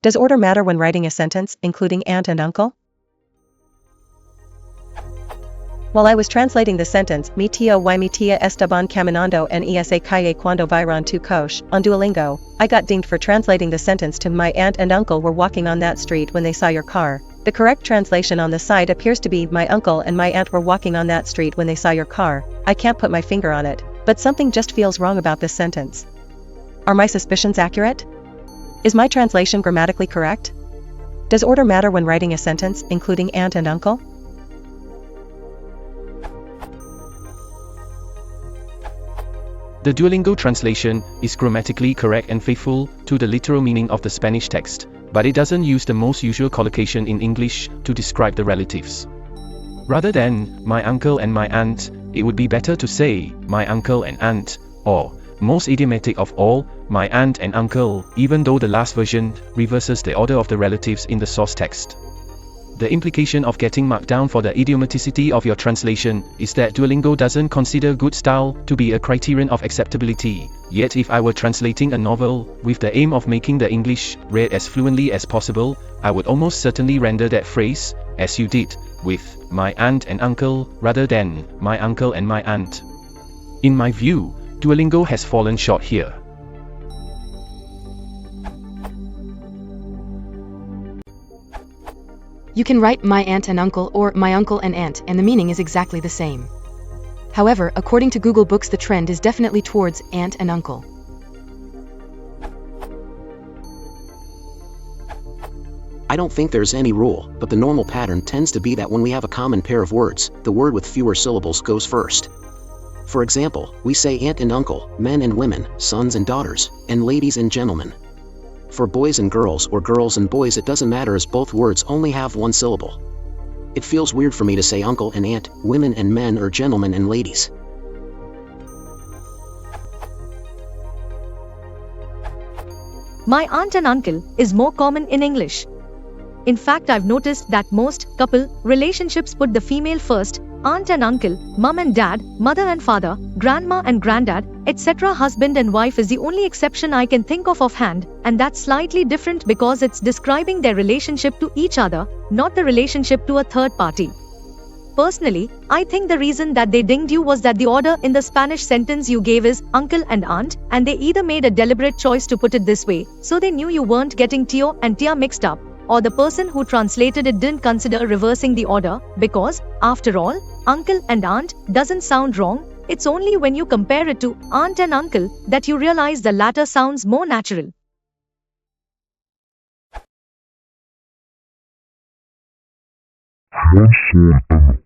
Does order matter when writing a sentence, including aunt and uncle? While I was translating the sentence, mi tía y mi tía estaban caminando en esa calle cuando vieron tu coche, on DuoLingo, I got dinged for translating the sentence to my aunt and uncle were walking on that street when they saw your car. The correct translation on the site appears to be my uncle and my aunt were walking on that street when they saw your car. I can't put my finger on it, but something just feels wrong about this sentence. Are my suspicions accurate? Is my translation grammatically correct? Does order matter when writing a sentence, including aunt and uncle? The DuoLingo translation is grammatically correct and faithful to the literal meaning of the Spanish text, but it doesn't use the most usual collocation in English to describe the relatives. Rather than my uncle and my aunt, it would be better to say my uncle and aunt, or, most idiomatic of all, my aunt and uncle, even though the last version reverses the order of the relatives in the source text. The implication of getting marked down for the idiomaticity of your translation is that DuoLingo doesn't consider good style to be a criterion of acceptability. Yet if I were translating a novel with the aim of making the English read as fluently as possible, I would almost certainly render that phrase, as you did, with my aunt and uncle rather than my uncle and my aunt. In my view, DuoLingo has fallen short here. You can write my aunt and uncle or my uncle and aunt and the meaning is exactly the same. However, according to Google Books, the trend is definitely towards aunt and uncle. I don't think there's any rule, but the normal pattern tends to be that when we have a common pair of words, the word with fewer syllables goes first. For example, we say aunt and uncle, men and women, sons and daughters, and ladies and gentlemen. For boys and girls or girls and boys it doesn't matter as both words only have one syllable. It feels weird for me to say uncle and aunt, women and men or gentlemen and ladies. My aunt and uncle is more common in English. In fact, I've noticed that most couple relationships put the female first. Aunt and uncle, mum and dad, mother and father, grandma and granddad, etc. Husband and wife is the only exception I can think of offhand, and that's slightly different because it's describing their relationship to each other, not the relationship to a third party. Personally, I think the reason that they dinged you was that the order in the Spanish sentence you gave is uncle and aunt, and they either made a deliberate choice to put it this way, so they knew you weren't getting tío and tía mixed up, or the person who translated it didn't consider reversing the order, because, after all, uncle and aunt doesn't sound wrong. It's only when you compare it to aunt and uncle that you realize the latter sounds more natural. One son and